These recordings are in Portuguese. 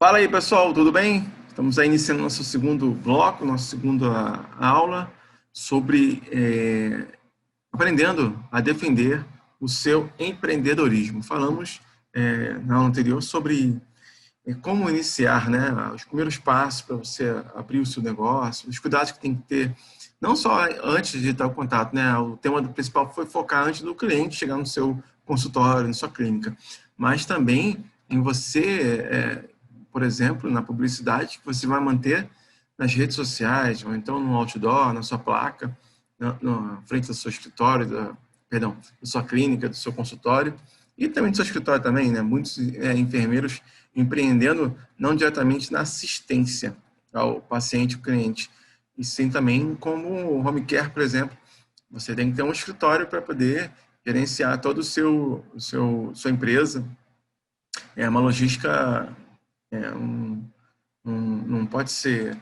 Fala aí, pessoal, tudo bem? Estamos aí iniciando nosso segundo bloco, nossa segunda aula sobre aprendendo a defender o seu empreendedorismo. Falamos na aula anterior sobre como iniciar, né, os primeiros passos para você abrir o seu negócio, os cuidados que tem que ter, não só antes de dar o contato, né? O tema do principal foi focar antes do cliente chegar no seu consultório, na sua clínica, mas também em você, por exemplo, na publicidade que você vai manter nas redes sociais, ou então no outdoor, na sua placa, na frente do seu escritório, perdão, da sua clínica, do seu consultório, e também do seu escritório também, né? Muitos enfermeiros empreendendo não diretamente na assistência ao paciente, ao cliente, e sim também como o home care, por exemplo. Você tem que ter um escritório para poder gerenciar todo sua empresa. É uma logística, não pode ser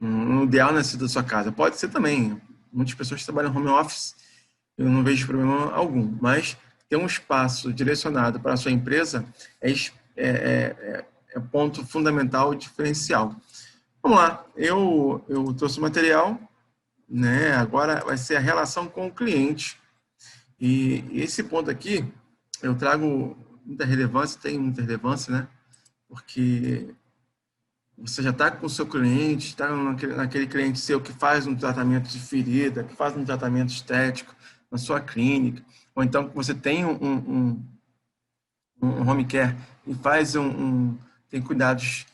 um ideal nessa da sua casa. Pode ser também. Muitas pessoas trabalham home office, eu não vejo problema algum, mas ter um espaço direcionado para a sua empresa é ponto fundamental e diferencial. Vamos lá, eu trouxe o material, né? Agora vai ser a relação com o cliente. E esse ponto aqui eu trago muita relevância, tem muita relevância, né? Porque você já está com o seu cliente, está naquele cliente seu que faz um tratamento de ferida, que faz um tratamento estético na sua clínica, ou então que você tem um home care e faz tem cuidados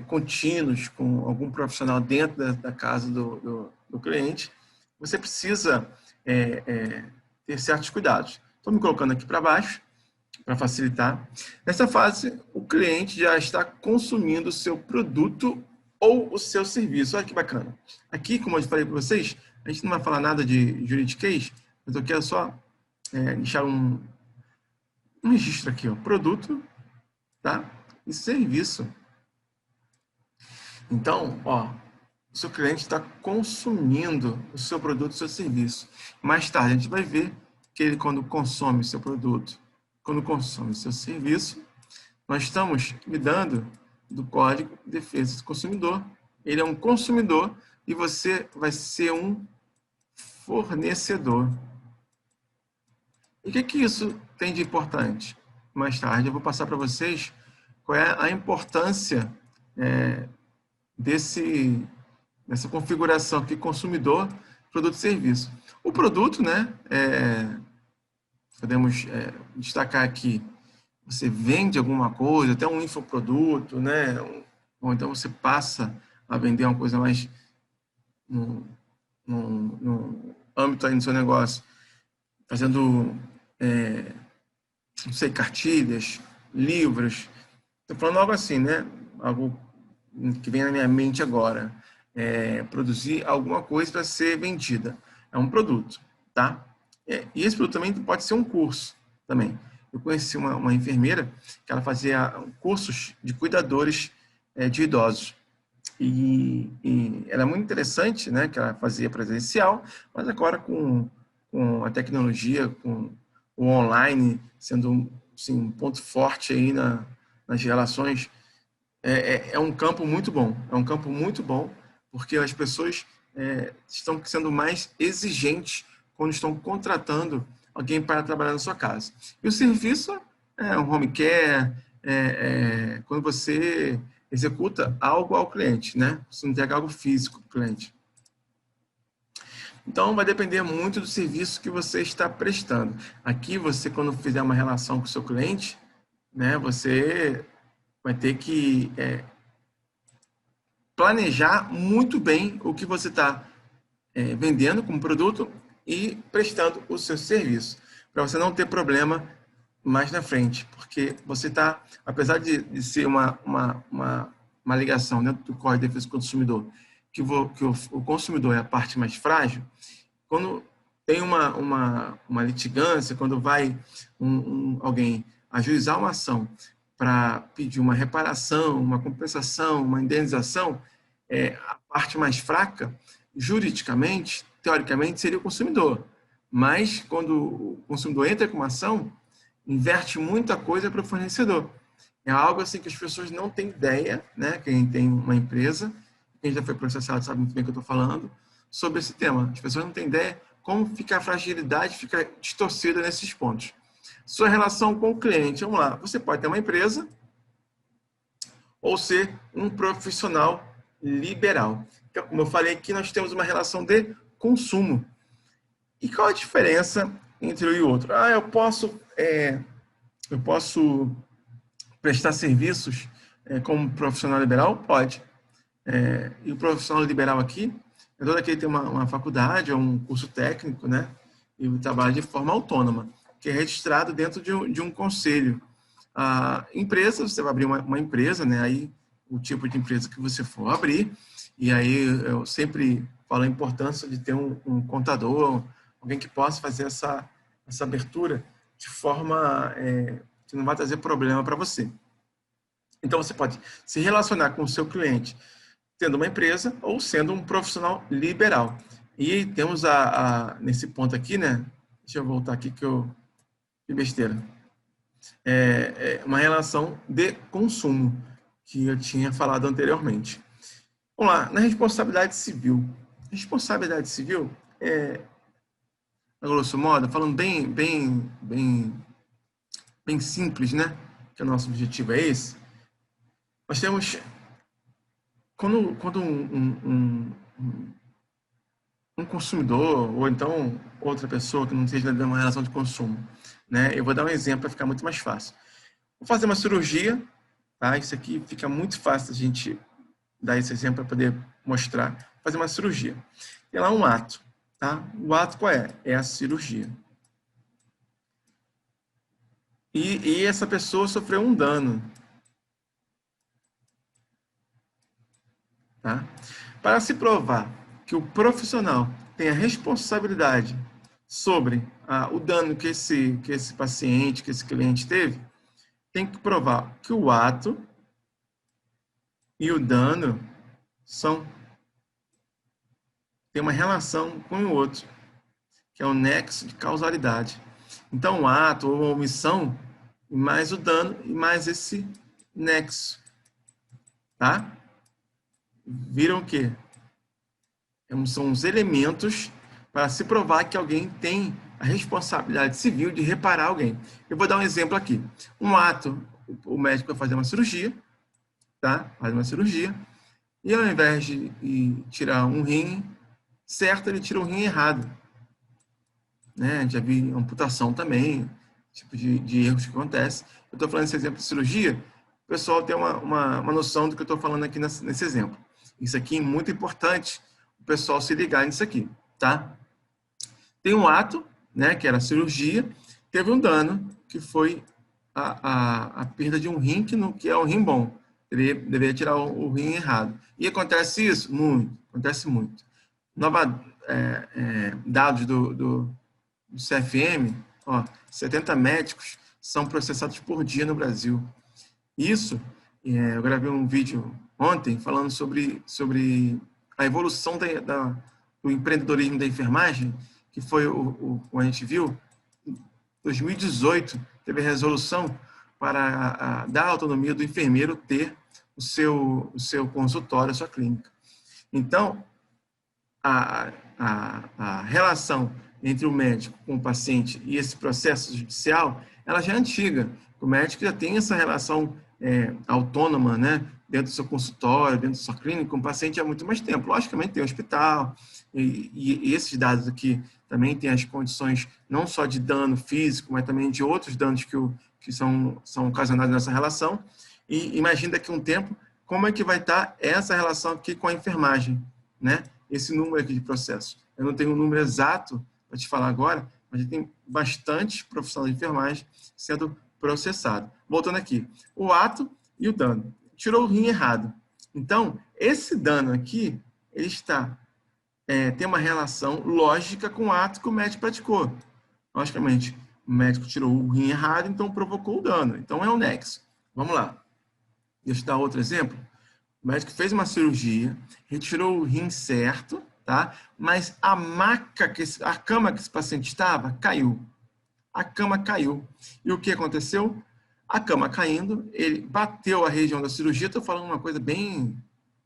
contínuos com algum profissional dentro da casa do cliente, você precisa ter certos cuidados. Estou me colocando aqui para baixo, para facilitar. Nessa fase, o cliente já está consumindo o seu produto ou o seu serviço. Olha que bacana. Aqui, como eu falei para vocês, a gente não vai falar nada de juridiquês, mas eu quero só deixar um registro aqui, ó, produto, tá? E serviço. Então, ó, o seu cliente está consumindo o seu produto, o seu serviço. Mais tarde, a gente vai ver que ele, quando consome o seu produto, quando consome o seu serviço, nós estamos lidando do Código de Defesa do Consumidor. Ele é um consumidor e você vai ser um fornecedor. E o que isso tem de importante? Mais tarde eu vou passar para vocês qual é a importância dessa configuração aqui, consumidor, produto e serviço. O produto, né, podemos destacar aqui, você vende alguma coisa, até um infoproduto, né, ou então você passa a vender uma coisa mais no âmbito aí do seu negócio, fazendo, não sei, cartilhas, livros. Estou falando algo assim, né? Algo que vem na minha mente agora. Produzir alguma coisa para ser vendida. É um produto, tá? E esse produto também pode ser um curso também. Eu conheci uma enfermeira que ela fazia cursos de cuidadores de idosos. E era muito interessante, né, que ela fazia presencial, mas agora com a tecnologia, com o online sendo assim, um ponto forte aí nas relações, é um campo muito bom. É um campo muito bom, porque as pessoas estão sendo mais exigentes quando estão contratando alguém para trabalhar na sua casa. E o serviço é um home care, quando você executa algo ao cliente, né? Você não entrega algo físico para o cliente. Então, vai depender muito do serviço que você está prestando. Aqui, você, quando fizer uma relação com o seu cliente, né, você vai ter que planejar muito bem o que você está vendendo como produto e prestando o seu serviço, para você não ter problema mais na frente, porque você está, apesar de ser uma ligação dentro do Código de Defesa do Consumidor, que o consumidor é a parte mais frágil, quando tem uma litigância, quando vai alguém ajuizar uma ação para pedir uma reparação, uma compensação, uma indenização, a parte mais fraca, juridicamente, teoricamente, seria o consumidor. Mas, quando o consumidor entra com uma ação, inverte muita coisa para o fornecedor. É algo assim que as pessoas não têm ideia, né? Quem tem uma empresa, quem já foi processado sabe muito bem o que eu estou falando, sobre esse tema. As pessoas não têm ideia como fica a fragilidade, fica distorcida nesses pontos. Sua relação com o cliente, vamos lá. Você pode ter uma empresa ou ser um profissional liberal. Então, como eu falei aqui, nós temos uma relação de consumo. E qual a diferença entre um e o outro? Eu posso prestar serviços como profissional liberal? Pode. E o profissional liberal aqui é todo aquele que tem uma faculdade ou um curso técnico, né? E trabalha de forma autônoma, que é registrado dentro de um conselho. A empresa, você vai abrir uma empresa, né? Aí o tipo de empresa que você for abrir, e aí eu sempre falo a importância de ter um contador, alguém que possa fazer essa abertura de forma que não vai trazer problema para você. Então, você pode se relacionar com o seu cliente tendo uma empresa ou sendo um profissional liberal. E temos nesse ponto aqui, né? Deixa eu voltar aqui que eu... Que besteira. Uma relação de consumo, que eu tinha falado anteriormente. Vamos lá, na responsabilidade civil. Responsabilidade civil a grosso modo, falando bem simples, né? Que o nosso objetivo é esse. Nós temos, quando um consumidor, ou então outra pessoa que não esteja dando uma relação de consumo, né? Eu vou dar um exemplo para ficar muito mais fácil. Vou fazer uma cirurgia, tá? Isso aqui fica muito fácil a gente dar esse exemplo para poder mostrar. Vou fazer uma cirurgia. Tem lá um ato, tá? O ato qual é? É a cirurgia. E essa pessoa sofreu um dano. Tá? Para se provar que o profissional tem a responsabilidade sobre o dano que esse paciente, que esse cliente teve, tem que provar que o ato e o dano tem uma relação com o outro, que é o nexo de causalidade. Então, o ato ou a omissão, mais o dano e mais esse nexo. Tá? Viram o quê? São os elementos para se provar que alguém tem a responsabilidade civil de reparar alguém. Eu vou dar um exemplo aqui. Um ato, o médico vai fazer uma cirurgia, tá? Faz uma cirurgia, e ao invés de tirar um rim certo, ele tira um rim errado. Né? Já vi amputação também, tipo de erros que acontecem. Eu estou falando esse exemplo de cirurgia, o pessoal tem uma noção do que eu estou falando aqui nesse exemplo. Isso aqui é muito importante o pessoal se ligar nisso aqui, tá? Tem um ato, né, que era a cirurgia, teve um dano, que foi a perda de um rim, que é um rim bom. Deveria tirar o rim errado. E acontece isso? Muito. Acontece muito. Dados do CFM, 70 médicos são processados por dia no Brasil. Isso, eu gravei um vídeo ontem falando sobre a evolução do empreendedorismo da enfermagem, que foi a gente viu, em 2018, teve a resolução para dar a autonomia do enfermeiro ter o seu consultório, a sua clínica. Então, a relação entre o médico com o paciente e esse processo judicial, ela já é antiga. O médico já tem essa relação autônoma, né, dentro do seu consultório, dentro da sua clínica, com o paciente há muito mais tempo. Logicamente tem hospital, e esses dados aqui também têm as condições não só de dano físico, mas também de outros danos que são ocasionados nessa relação. E imagina daqui a um tempo como é que vai estar essa relação aqui com a enfermagem, né? Esse número aqui de processo. Eu não tenho um número exato para te falar agora, mas tem bastante profissionais de enfermagem sendo processado. Voltando aqui, o ato e o dano. Tirou o rim errado. Então, esse dano aqui, ele tem uma relação lógica com o ato que o médico praticou. Logicamente, o médico tirou o rim errado, então provocou o dano. Então, é um nexo. Vamos lá. Deixa eu dar outro exemplo. O médico fez uma cirurgia, retirou o rim certo, tá? Mas a cama que esse paciente estava, caiu. A cama caiu. E o que aconteceu? A cama caindo, ele bateu a região da cirurgia. Estou falando uma coisa bem,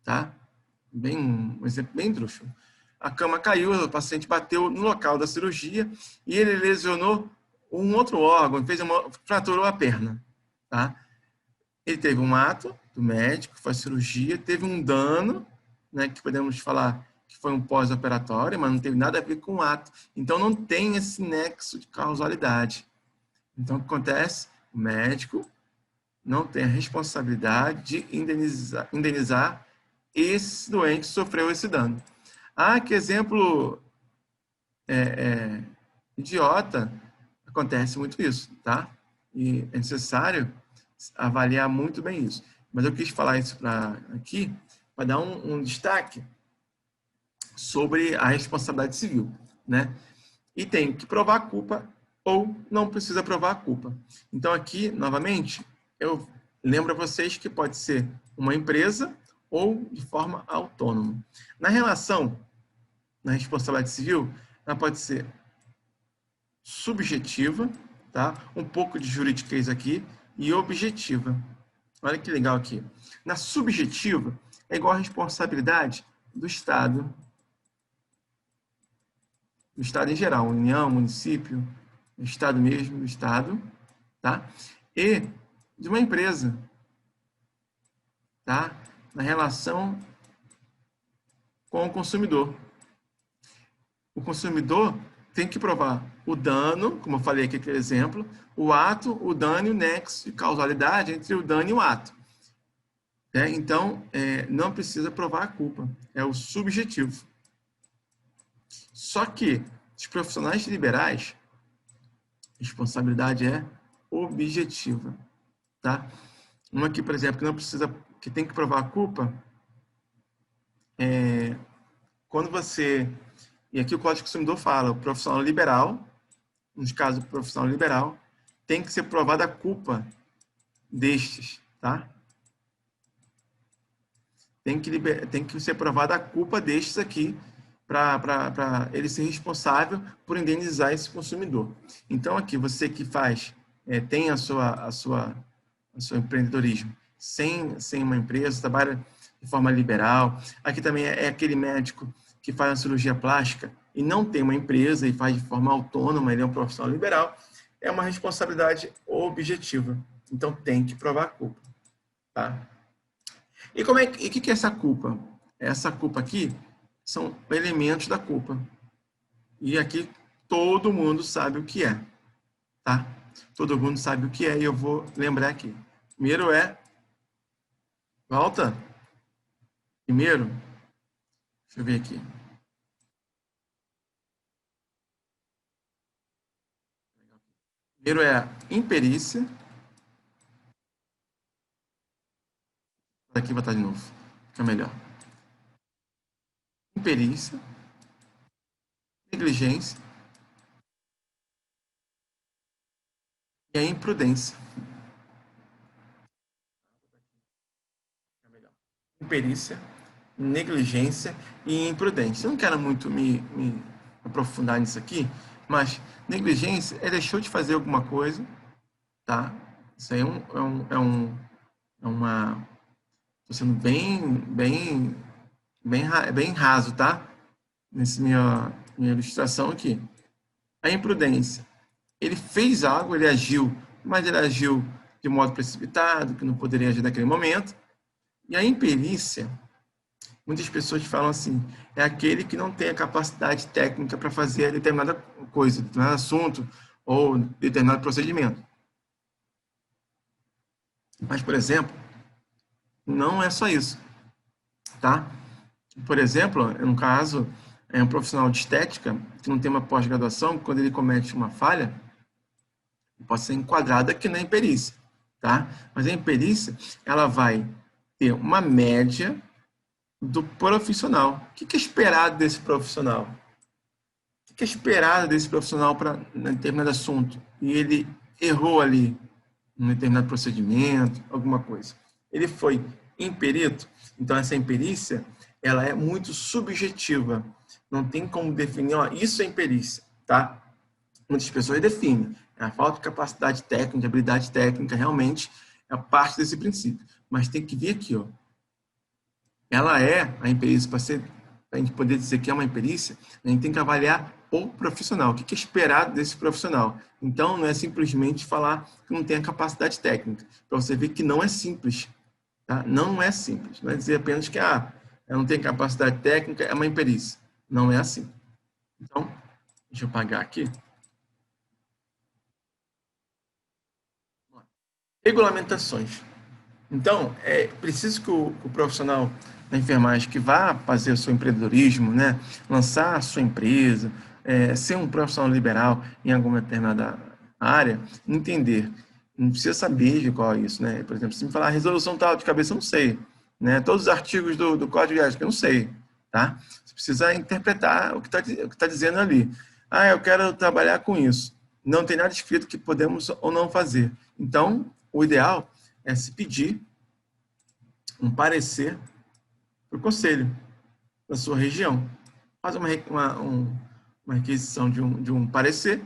tá? Um exemplo bem drúxulo. A cama caiu, o paciente bateu no local da cirurgia e ele lesionou um outro órgão, fraturou a perna, tá? Ele teve um ato do médico, foi a cirurgia, teve um dano, né, que podemos falar que foi um pós-operatório, mas não teve nada a ver com o ato. Então, não tem esse nexo de causalidade. Então, o que acontece? O médico não tem a responsabilidade de indenizar esse doente que sofreu esse dano. Ah, que exemplo idiota. Acontece muito isso, tá? E é necessário avaliar muito bem isso. Mas eu quis falar isso aqui para dar um destaque sobre a responsabilidade civil, né? E tem que provar a culpa ou não precisa provar a culpa. Então, aqui, novamente, eu lembro a vocês que pode ser uma empresa ou de forma autônoma. Na relação, na responsabilidade civil, ela pode ser subjetiva, tá? Um pouco de juridiquês aqui, e objetiva. Olha que legal aqui. Na subjetiva, é igual a responsabilidade do Estado em geral, União, município, Estado mesmo, do Estado, tá? E de uma empresa, tá? Na relação com o consumidor. O consumidor tem que provar o dano, como eu falei aqui aquele exemplo, o ato, o dano e o nexo de causalidade entre o dano e o ato. Então, não precisa provar a culpa, é o subjetivo. Só que os profissionais liberais, a responsabilidade é objetiva, tá? Uma aqui, por exemplo, que tem que provar a culpa, quando você, e aqui o Código do Consumidor fala, o profissional liberal, nos casos do profissional liberal, tem que ser provada a culpa destes, tá? Tem que ser provada a culpa destes aqui para ele ser responsável por indenizar esse consumidor. Então, aqui, você que tem a sua empreendedorismo sem uma empresa, trabalha de forma liberal. Aqui também é aquele médico que faz uma cirurgia plástica e não tem uma empresa e faz de forma autônoma, ele é um profissional liberal, é uma responsabilidade objetiva. Então, tem que provar a culpa, tá? E o que é essa culpa? Essa culpa aqui são elementos da culpa. E aqui todo mundo sabe o que é, tá? Todo mundo sabe o que é e eu vou lembrar aqui. Primeiro volta. Primeiro, deixa eu ver aqui. Primeiro é imperícia. Aqui vai estar de novo, fica melhor. Imperícia, negligência e a imprudência. Imperícia, negligência e imprudência. Eu não quero muito me aprofundar nisso aqui, mas negligência é deixou de fazer alguma coisa, tá? Isso aí é uma... Estou sendo bem raso, tá? Nessa minha ilustração aqui. A imprudência. Ele fez algo, ele agiu, mas ele agiu de modo precipitado, que não poderia agir naquele momento. E a imperícia, muitas pessoas falam assim, é aquele que não tem a capacidade técnica para fazer determinada coisa, determinado assunto ou determinado procedimento. Mas, por exemplo, não é só isso, tá? Por exemplo, no caso, um profissional de estética que não tem uma pós-graduação, quando ele comete uma falha, pode ser enquadrado aqui na imperícia, tá? Mas a imperícia, ela vai ter uma média do profissional. O que é esperado desse profissional? O que é esperado desse profissional para um determinado assunto? E ele errou ali, num determinado procedimento, alguma coisa. Ele foi imperito, então essa imperícia, ela é muito subjetiva. Não tem como definir, ó, isso é imperícia, tá? Muitas pessoas definem. A falta de capacidade técnica, de habilidade técnica, realmente é parte desse princípio. Mas tem que vir aqui, ó. Ela é a imperícia, para a gente poder dizer que é uma imperícia, a gente tem que avaliar o profissional, o que é esperado desse profissional. Então, não é simplesmente falar que não tem a capacidade técnica, para você ver que não é simples. Tá? Não é simples. Não é dizer apenas que ela não tem capacidade técnica, é uma imperícia. Não é assim. Então, deixa eu apagar aqui. Regulamentações. Então, é preciso que o profissional da enfermagem que vá fazer o seu empreendedorismo, né, lançar a sua empresa, ser um profissional liberal em alguma determinada área, entender. Não precisa saber de qual é isso, né? Por exemplo, se me falar resolução tal de cabeça, eu não sei. Né? Todos os artigos do Código de Ética, eu não sei. Tá? Você precisa interpretar o que está dizendo ali. Ah, eu quero trabalhar com isso. Não tem nada escrito que podemos ou não fazer. Então, o ideal é se pedir um parecer para o conselho da sua região. Faz uma requisição de um parecer,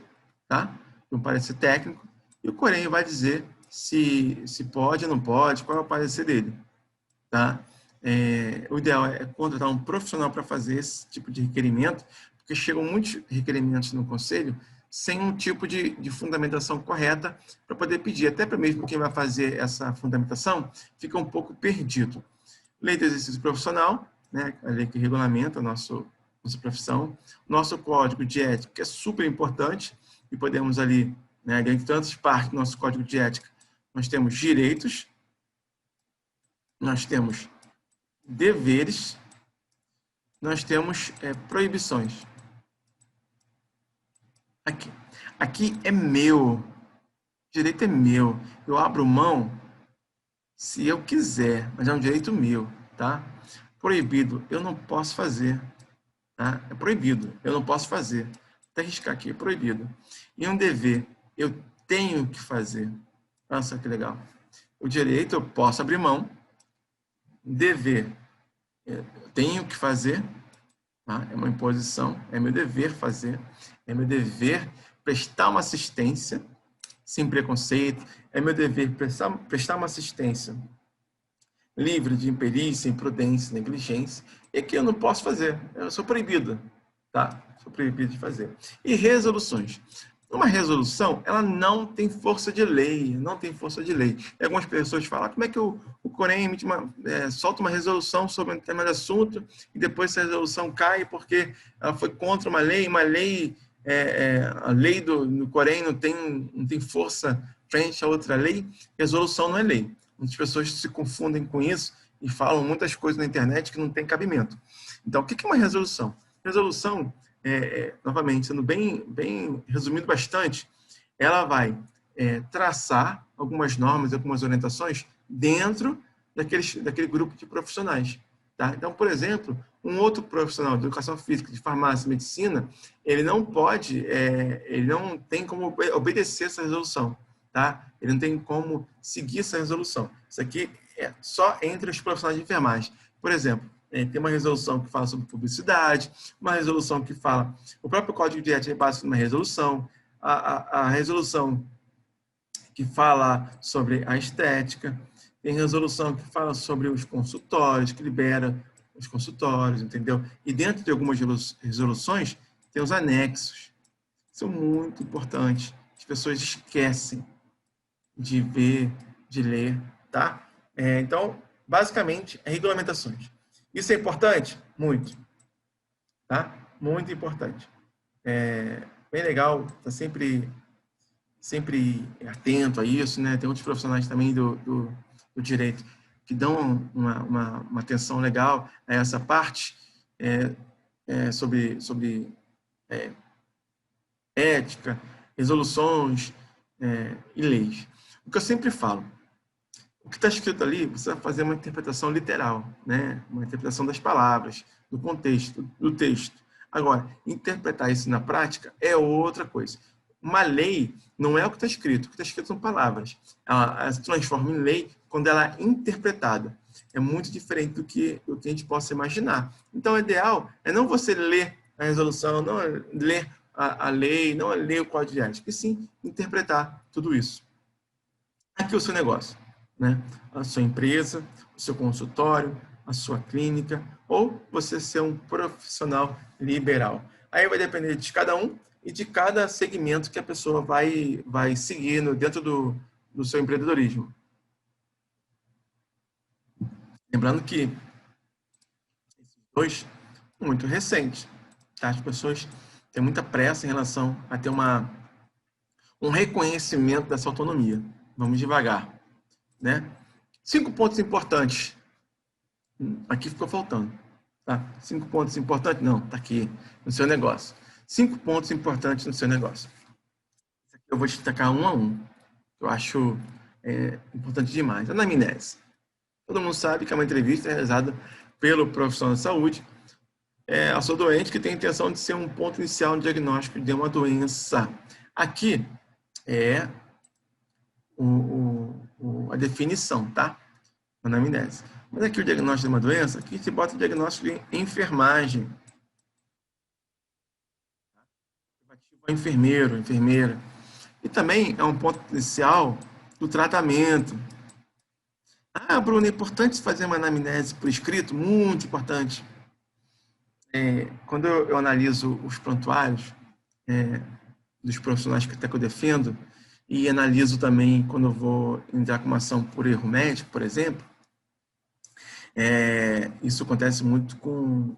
tá? De um parecer técnico, e o Corém vai dizer se pode ou não pode, qual é o parecer dele. Tá? O ideal é contratar um profissional para fazer esse tipo de requerimento, porque chegam muitos requerimentos no conselho sem um tipo de fundamentação correta para poder pedir. Até para mesmo quem vai fazer essa fundamentação fica um pouco perdido. Lei do exercício profissional, né, a lei que regulamenta nossa profissão, nosso código de ética, que é super importante, e podemos ali, né, dentre tantas partes do nosso código de ética, nós temos direitos, nós temos deveres, nós temos proibições. Aqui é meu, o direito é meu, eu abro mão se eu quiser, mas é um direito meu, tá? Proibido, eu não posso fazer, tá? É proibido, eu não posso fazer. Até riscar aqui, é proibido. E um dever, eu tenho que fazer. Nossa, que legal. O direito, eu posso abrir mão. Dever, eu tenho que fazer. Tá? É uma imposição, é meu dever fazer. É meu dever prestar uma assistência sem preconceito. É meu dever prestar uma assistência livre de imperícia, imprudência, negligência, e que eu não posso fazer, eu sou proibido, tá? Sou proibido de fazer. E resoluções. Uma resolução, ela não tem força de lei, não tem força de lei. E algumas pessoas falam, como é que o Corém emite solta uma resolução sobre um determinado assunto e depois essa resolução cai porque ela foi contra uma lei a lei do Corém não tem força frente a outra lei, resolução não é lei. Muitas pessoas se confundem com isso e falam muitas coisas na internet que não tem cabimento. Então, o que é uma resolução? Resolução, novamente, sendo bem resumido bastante, ela vai traçar algumas normas, algumas orientações dentro daquele grupo de profissionais. Tá? Então, por exemplo, um outro profissional de educação física, de farmácia, medicina, ele não tem como obedecer essa resolução. Tá? Ele não tem como seguir essa resolução. Isso aqui é só entre os profissionais de enfermagem. Por exemplo, tem uma resolução que fala sobre publicidade, uma resolução que fala... O próprio Código de Ética é baseado numa resolução, a resolução que fala sobre a estética, tem resolução que fala sobre os consultórios, que libera os consultórios, entendeu? E dentro de algumas resoluções, tem os anexos. São muito importantes. As pessoas esquecem de ver, de ler, tá? Então, basicamente, regulamentações. Isso é importante? Muito. Tá? Muito importante. Bem legal, tá sempre atento a isso, né? Tem outros profissionais também do direito que dão uma atenção legal a essa parte sobre ética, resoluções e leis. O que eu sempre falo, o que está escrito ali, você vai fazer uma interpretação literal, né? Uma interpretação das palavras, do contexto, do texto. Agora, interpretar isso na prática é outra coisa. Uma lei não é o que está escrito. O que está escrito são palavras. Ela se transforma em lei quando ela é interpretada. É muito diferente do que a gente possa imaginar. Então, o ideal é não você ler a resolução, não ler a lei, não a ler o código de ética, e sim interpretar tudo isso. Aqui é o seu negócio, né? A sua empresa, o seu consultório, a sua clínica, ou você ser um profissional liberal. Aí vai depender de cada um e de cada segmento que a pessoa vai seguir dentro do seu empreendedorismo. Lembrando que esses dois são muito recentes, tá? As pessoas têm muita pressa em relação a ter um reconhecimento dessa autonomia. Vamos devagar, né? 5 pontos importantes. Aqui ficou faltando, tá? 5 pontos importantes? Não, tá aqui no seu negócio. 5 pontos importantes no seu negócio. Eu vou destacar um a um. Eu acho importante demais. Anamnese. Todo mundo sabe que é uma entrevista realizada pelo profissional de saúde a sua doente que tem a intenção de ser um ponto inicial no diagnóstico de uma doença. Aqui é a definição, tá? Anamnese. Mas aqui o diagnóstico de uma doença, aqui se bota o diagnóstico de enfermagem. Enfermeiro, enfermeira. E também é um ponto inicial do tratamento. Ah, Bruno, é importante fazer uma anamnese por escrito? Muito importante. Quando eu analiso os prontuários dos profissionais que eu defendo, e analiso também quando eu vou entrar com uma ação por erro médico, por exemplo, isso acontece muito com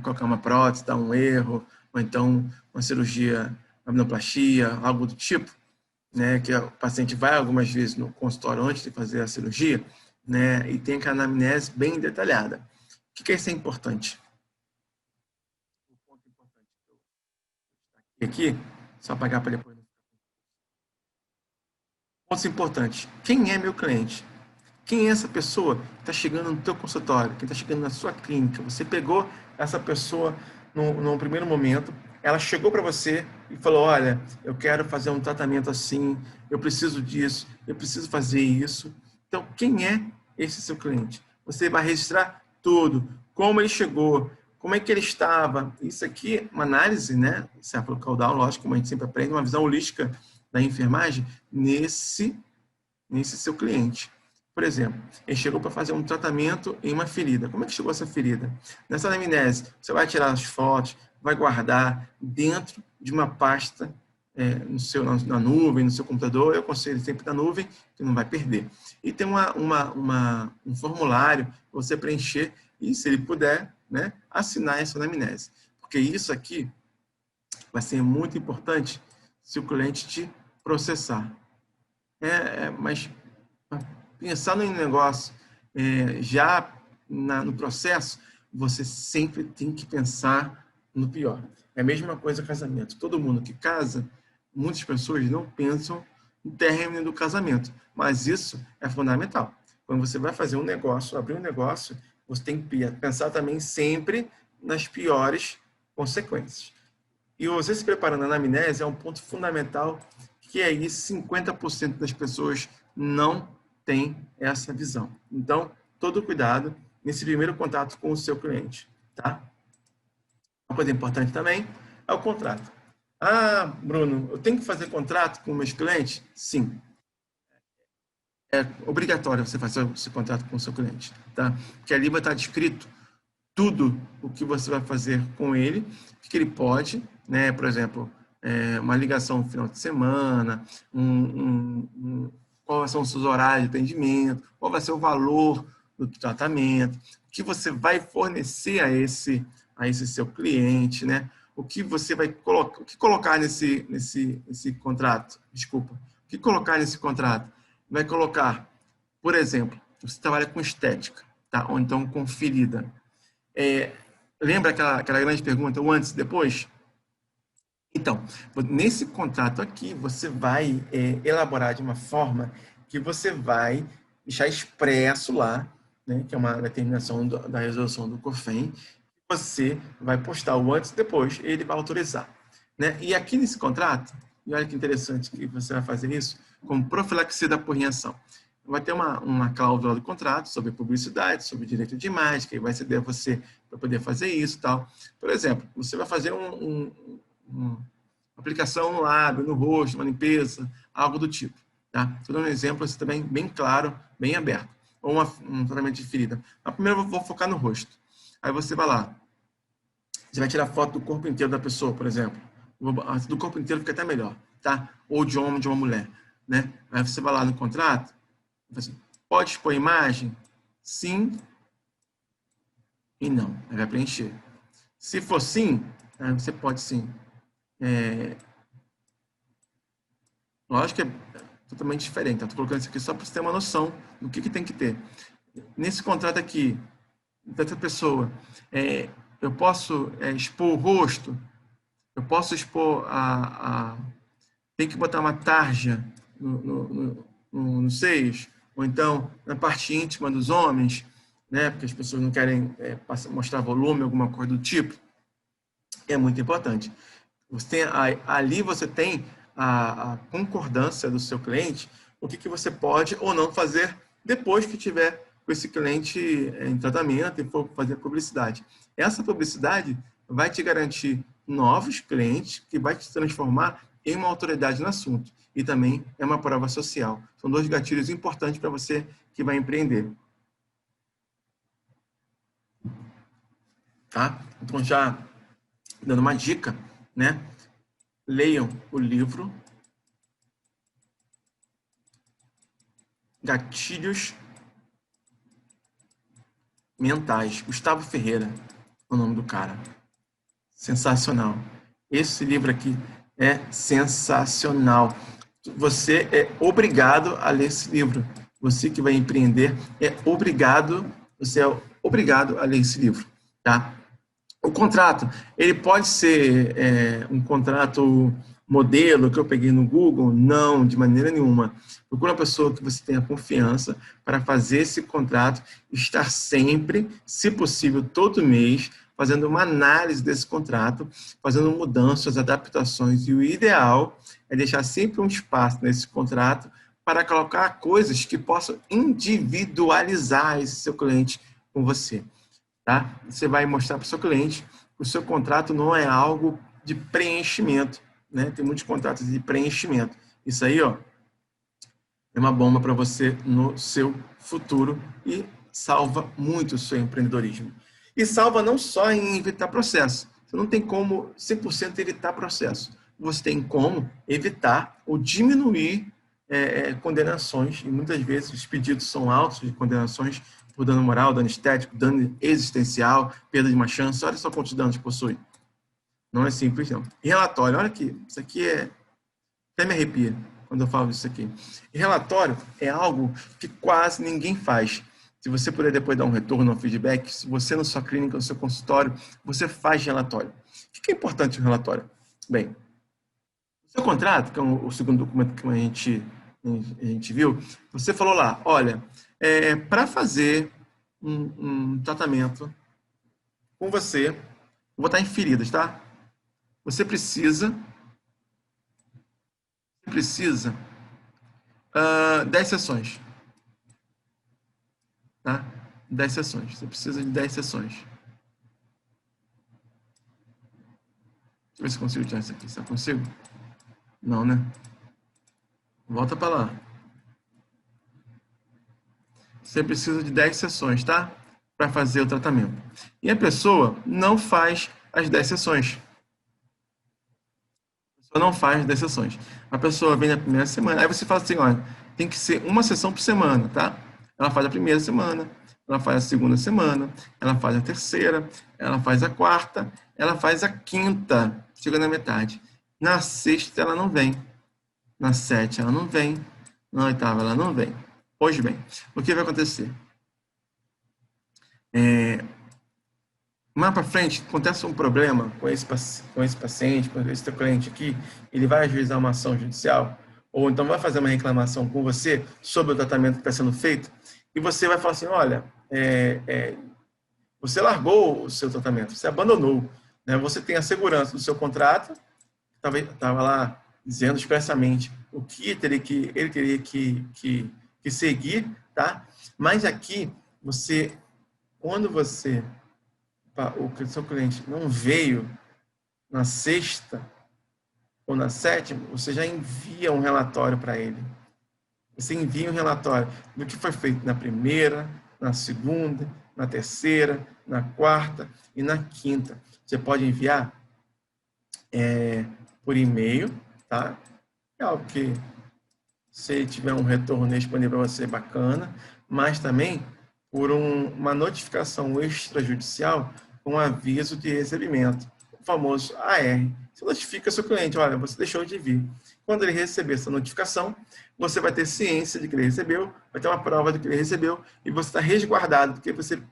colocar uma prótese, dar um erro, ou então uma cirurgia, uma abdominoplastia, algo do tipo, né, que o paciente vai algumas vezes no consultório antes de fazer a cirurgia, né, e tem aquela anamnese bem detalhada. O que é isso importante? O ponto importante que eu aqui, só apagar para depois. Pontos importantes. Quem é meu cliente? Quem é essa pessoa que está chegando no teu consultório, que está chegando na sua clínica? Você pegou essa pessoa no primeiro momento, ela chegou para você e falou, olha, eu quero fazer um tratamento assim, eu preciso disso, eu preciso fazer isso. Então, quem é esse seu cliente? Você vai registrar tudo, como ele chegou, como é que ele estava. Isso aqui é uma análise, né? Caudal, lógico, como a gente sempre aprende, uma visão holística da enfermagem nesse seu cliente. Por exemplo, ele chegou para fazer um tratamento em uma ferida. Como é que chegou essa ferida? Nessa anamnese, você vai tirar as fotos, vai guardar dentro de uma pasta na nuvem, no seu computador. Eu aconselho sempre na nuvem, que não vai perder. E tem um formulário para você preencher e, se ele puder, né, assinar essa anamnese. Porque isso aqui vai ser muito importante se o cliente te processar. Mas pensar no negócio já no processo, você sempre tem que pensar no pior. É a mesma coisa casamento. Todo mundo que casa, muitas pessoas não pensam no término do casamento, mas isso é fundamental. Quando você vai fazer um negócio, abrir um negócio, você tem que pensar também sempre nas piores consequências. E você se preparando na anamnese é um ponto fundamental, que aí 50% das pessoas não tem essa visão. Então, todo cuidado nesse primeiro contato com o seu cliente, tá? Uma coisa importante também é o contrato. Ah, Bruno, eu tenho que fazer contrato com meus clientes? Sim. É obrigatório você fazer esse contrato com o seu cliente, tá? Porque ali vai estar descrito tudo o que você vai fazer com ele, o que ele pode, né? Por exemplo, uma ligação no final de semana, quais são os seus horários de atendimento, qual vai ser o valor do tratamento, o que você vai fornecer a esse seu cliente, né? O que você vai colocar nesse contrato? Desculpa. O que colocar nesse contrato? Vai colocar, por exemplo, você trabalha com estética, tá? Ou então com ferida. Lembra aquela grande pergunta, o antes e depois? Então, nesse contrato aqui, você vai elaborar de uma forma que você vai deixar expresso lá, né, que é uma determinação da resolução do COFEN, você vai postar o antes e depois, ele vai autorizar. Né? E aqui nesse contrato, e olha que interessante que você vai fazer isso, como profilaxia da porreação. vai ter uma cláusula do contrato sobre publicidade, sobre direito de imagem, que vai ceder a você para poder fazer isso e tal. Por exemplo, você vai fazer uma aplicação no lábio, no rosto, uma limpeza, algo do tipo. Tá? Estou dando um exemplo assim, também bem claro, bem aberto. Ou um tratamento de ferida. Mas primeiro eu vou focar no rosto. Aí você vai lá. Você vai tirar foto do corpo inteiro da pessoa, por exemplo. Do corpo inteiro fica até melhor, tá? Ou de um homem, de uma mulher, né? Aí você vai lá no contrato, pode expor imagem? Sim e não. Aí vai preencher. Se for sim, aí você pode sim. Lógico que é totalmente diferente. Estou colocando isso aqui só para você ter uma noção do que tem que ter. Nesse contrato aqui, dessa pessoa, eu posso expor o rosto, eu posso expor tem que botar uma tarja nos seios, ou então na parte íntima dos homens, né? Porque as pessoas não querem mostrar volume, alguma coisa do tipo. É muito importante. Ali você tem a concordância do seu cliente, o que você pode ou não fazer depois que tiver com esse cliente em tratamento e for fazer publicidade. Essa publicidade vai te garantir novos clientes, que vai te transformar em uma autoridade no assunto. E também é uma prova social. São dois gatilhos importantes para você que vai empreender. Tá? Então, já dando uma dica, né? Leiam o livro Gatilhos Mentais. Gustavo Ferreira, o nome do cara. Sensacional. Esse livro aqui é sensacional. Você é obrigado a ler esse livro. Você que vai empreender você é obrigado a ler esse livro, tá? O contrato, ele pode ser um contrato modelo que eu peguei no Google? Não, de maneira nenhuma. Procura uma pessoa que você tenha confiança para fazer esse contrato, estar sempre, se possível, todo mês, fazendo uma análise desse contrato, fazendo mudanças, adaptações, e o ideal é deixar sempre um espaço nesse contrato para colocar coisas que possam individualizar esse seu cliente com você. Tá? Você vai mostrar para o seu cliente que o seu contrato não é algo de preenchimento, né? Tem muitos contratos de preenchimento. Isso aí, ó, é uma bomba para você no seu futuro e salva muito o seu empreendedorismo. E salva não só em evitar processo. Você não tem como 100% evitar processo. Você tem como evitar ou diminuir condenações. E muitas vezes os pedidos são altos de condenações por dano moral, dano estético, dano existencial, perda de uma chance. Olha só quantos danos possui. Não é simples, não. E relatório, olha aqui. Isso aqui até me arrepia quando eu falo isso aqui. E relatório é algo que quase ninguém faz. Se você puder depois dar um retorno, um feedback, se você na sua clínica, no seu consultório, você faz relatório. O que é importante no relatório? Bem, o seu contrato, que é o segundo documento que a gente viu, você falou lá, olha, para fazer um tratamento com você, vou botar em feridas, tá? Você precisa 10 sessões. Tá? 10 sessões. Você precisa de 10 sessões. Deixa eu ver se eu consigo tirar isso aqui. Se eu consigo? Não, né? Volta para lá. Você precisa de 10 sessões, tá? Para fazer o tratamento. E a pessoa não faz as 10 sessões. A pessoa não faz as 10 sessões. A pessoa vem na primeira semana. Aí você fala assim, olha, tem que ser uma sessão por semana, tá? Ela faz a primeira semana, ela faz a segunda semana, ela faz a terceira, ela faz a quarta, ela faz a quinta, chega na metade. Na sexta ela não vem, na sétima ela não vem, na oitava ela não vem. Pois bem, o que vai acontecer? Mais para frente, acontece um problema com esse paciente, com esse teu cliente aqui, ele vai ajuizar uma ação judicial, ou então vai fazer uma reclamação com você sobre o tratamento que está sendo feito, e você vai falar assim, olha, você largou o seu tratamento, você abandonou, né? Você tem a segurança do seu contrato, estava lá dizendo expressamente o que ele teria que que seguir, tá? Mas aqui, quando o seu cliente não veio na sexta ou na sétima, você já envia um relatório para ele. Você envia um relatório do que foi feito na primeira, na segunda, na terceira, na quarta e na quinta. Você pode enviar por e-mail, tá? É algo que, se ele tiver um retorno disponível para você, bacana, mas também por uma notificação extrajudicial com aviso de recebimento, o famoso AR. Você notifica seu cliente, olha, você deixou de vir. Quando ele receber essa notificação, você vai ter ciência de que ele recebeu, vai ter uma prova de que ele recebeu, e você está resguardado, porque você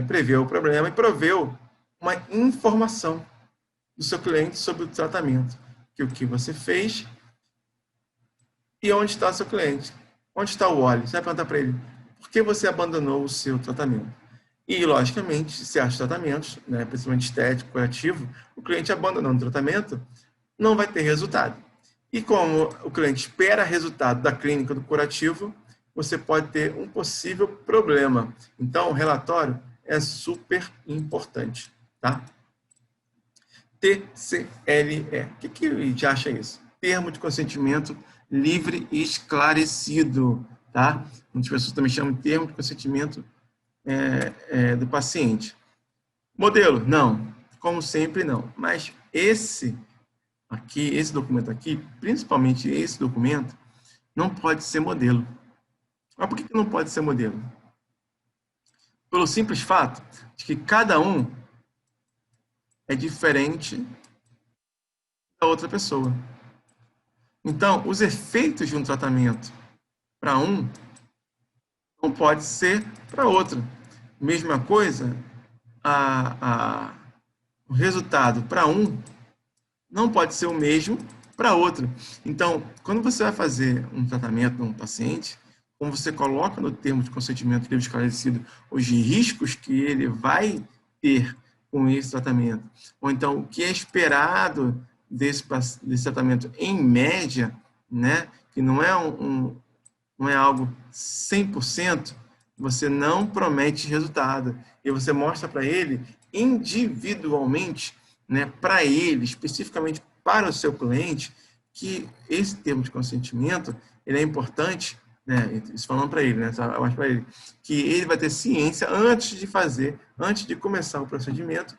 preveu o problema e proveu uma informação do seu cliente sobre o tratamento, que o que você fez e onde está seu cliente, onde está o óleo. Você vai perguntar para ele, por que você abandonou o seu tratamento? E, logicamente, certos tratamentos, né, principalmente estético, curativo, o cliente abandonando o tratamento não vai ter resultado. E como o cliente espera resultado da clínica do curativo, você pode ter um possível problema. Então, o relatório é super importante, tá? TCLE. O que a gente acha isso? Termo de consentimento livre e esclarecido, tá? Muitas pessoas também chamam de termo de consentimento do paciente. Modelo? Não. Como sempre, não. Mas esse documento aqui, principalmente esse documento, não pode ser modelo. Mas por que não pode ser modelo? Pelo simples fato de que cada um é diferente da outra pessoa. Então, os efeitos de um tratamento para um não pode ser para outro. Mesma coisa, o resultado para um não pode ser o mesmo para outro. Então, quando você vai fazer um tratamento num paciente, como você coloca no termo de consentimento livre esclarecido os riscos que ele vai ter com esse tratamento, ou então o que é esperado desse tratamento em média, né, que não é não é algo 100%, você não promete resultado. E você mostra para ele individualmente, né, para ele, especificamente para o seu cliente, que esse termo de consentimento ele é importante, né, isso falando para ele, né, para ele, que ele vai ter ciência antes de começar o procedimento,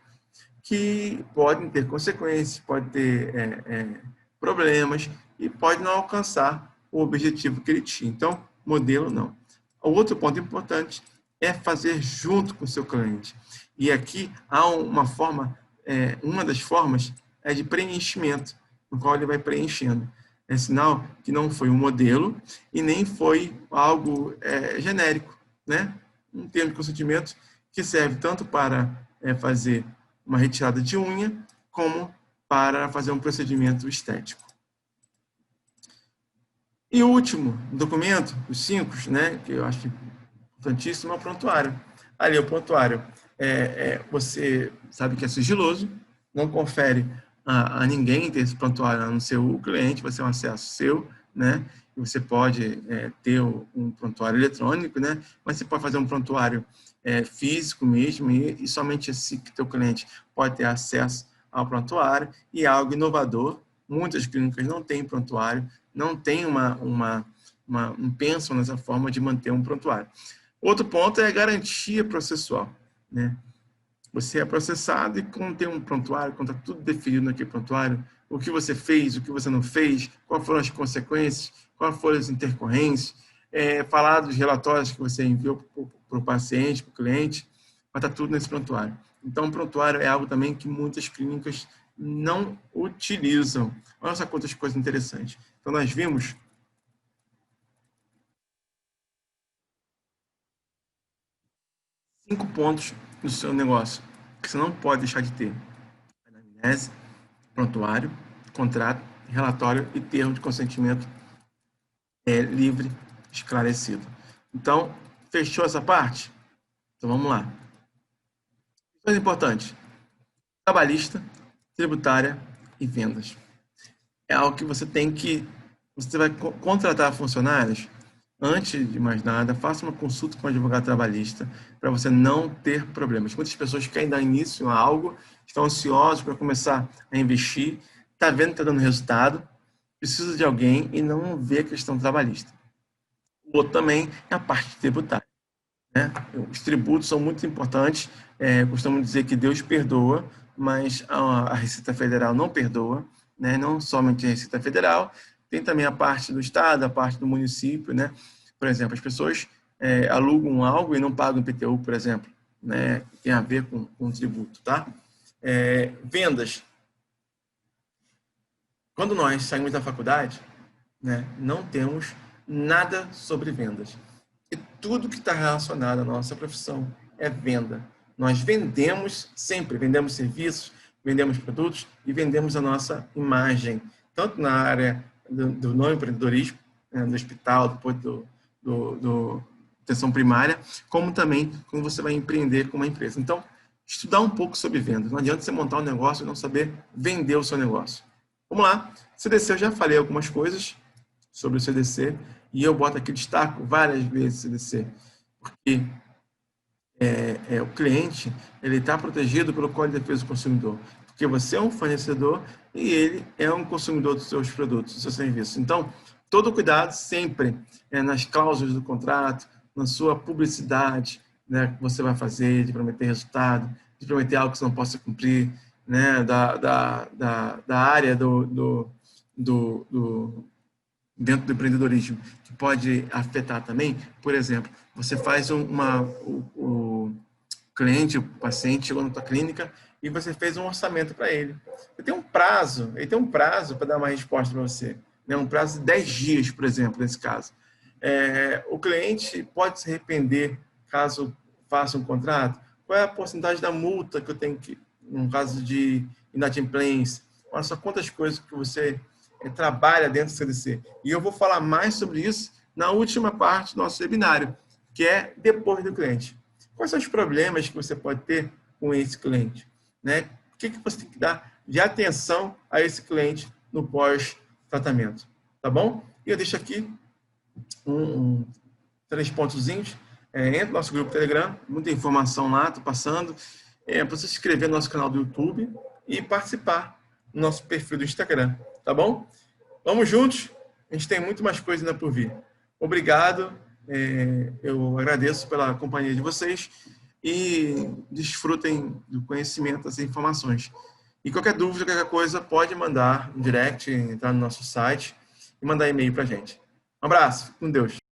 que podem ter consequências, pode ter problemas e pode não alcançar o objetivo que ele tinha. Então, modelo não. O outro ponto importante é fazer junto com o seu cliente. E aqui há uma forma, uma das formas é de preenchimento, no qual ele vai preenchendo. É sinal que não foi um modelo e nem foi algo genérico, né? Um termo de consentimento que serve tanto para fazer uma retirada de unha, como para fazer um procedimento estético. E o último documento, os 5, né, que eu acho importantíssimo, é o prontuário. Ali, o prontuário, você sabe que é sigiloso, não confere a ninguém ter esse prontuário, a não ser o cliente, vai ser um acesso seu, né? E você pode ter um prontuário eletrônico, né? Mas você pode fazer um prontuário físico mesmo, e somente esse que teu cliente pode ter acesso ao prontuário, e é algo inovador. Muitas clínicas não têm prontuário, não tem não pensam nessa forma de manter um prontuário. Outro ponto é a garantia processual, né? Você é processado e quando tem um prontuário, quando está tudo definido naquele prontuário, o que você fez, o que você não fez, quais foram as consequências, quais foram as intercorrências, falar dos relatórios que você enviou para o paciente, para o cliente, vai estar tudo nesse prontuário. Então, o prontuário é algo também que muitas clínicas não utilizam. Olha só quantas coisas interessantes. Então, nós vimos 5 pontos no seu negócio que você não pode deixar de ter: anamnese, prontuário, contrato, relatório e termo de consentimento livre, esclarecido. Então, fechou essa parte? Então, vamos lá. Coisa importante: trabalhista, tributária e vendas. É algo que você tem que você vai contratar funcionários, antes de mais nada, faça uma consulta com um advogado trabalhista para você não ter problemas. Muitas pessoas querem dar início a algo, estão ansiosos para começar a investir, está vendo que está dando resultado, precisa de alguém e não vê a questão trabalhista. O outro também é a parte tributária, né? Os tributos são muito importantes. Costumo dizer que Deus perdoa, mas a Receita Federal não perdoa, né? Não somente a Receita Federal, tem também a parte do Estado, a parte do município, né? Por exemplo, as pessoas alugam algo e não pagam IPTU, por exemplo, né? Tem a ver com o tributo, tá? Vendas. Quando nós saímos da faculdade, né, não temos nada sobre vendas. E tudo que está relacionado à nossa profissão é venda. Nós vendemos sempre, vendemos serviços, vendemos produtos e vendemos a nossa imagem, tanto na área do não empreendedorismo, né, do hospital, depois do atenção primária, como também quando você vai empreender com uma empresa. Então, estudar um pouco sobre vendas. Não adianta você montar um negócio e não saber vender o seu negócio. Vamos lá. CDC, eu já falei algumas coisas sobre o CDC, e eu boto aqui, destaco várias vezes o CDC, porque o cliente ele está protegido pelo Código de Defesa do Consumidor, porque você é um fornecedor e ele é um consumidor dos seus produtos, dos seus serviços. Então, todo cuidado sempre nas cláusulas do contrato, na sua publicidade, né, que você vai fazer, de prometer resultado, de prometer algo que você não possa cumprir, né, da área dentro do empreendedorismo, que pode afetar também. Por exemplo, você faz o cliente, o paciente chegou na tua clínica e você fez um orçamento para ele. Ele tem um prazo para dar uma resposta para você, né? Um prazo de 10 dias, por exemplo, nesse caso. O cliente pode se arrepender caso faça um contrato? Qual é a porcentagem da multa que eu tenho que, no caso de inadimplência? Olha só quantas coisas que você trabalha dentro do CDC. E eu vou falar mais sobre isso na última parte do nosso webinário, que é depois do cliente. Quais são os problemas que você pode ter com esse cliente? Né? O que você tem que dar de atenção a esse cliente no pós-tratamento? Tá bom? E eu deixo aqui 3 pontozinhos. Entra no nosso grupo Telegram, muita informação lá, estou passando. Para você se inscrever no nosso canal do YouTube e participar do nosso perfil do Instagram. Tá bom? Vamos juntos. A gente tem muito mais coisa ainda por vir. Obrigado. Eu agradeço pela companhia de vocês e desfrutem do conhecimento, das informações. E qualquer dúvida, qualquer coisa, pode mandar um direct, entrar no nosso site e mandar e-mail para a gente. Um abraço. Com Deus.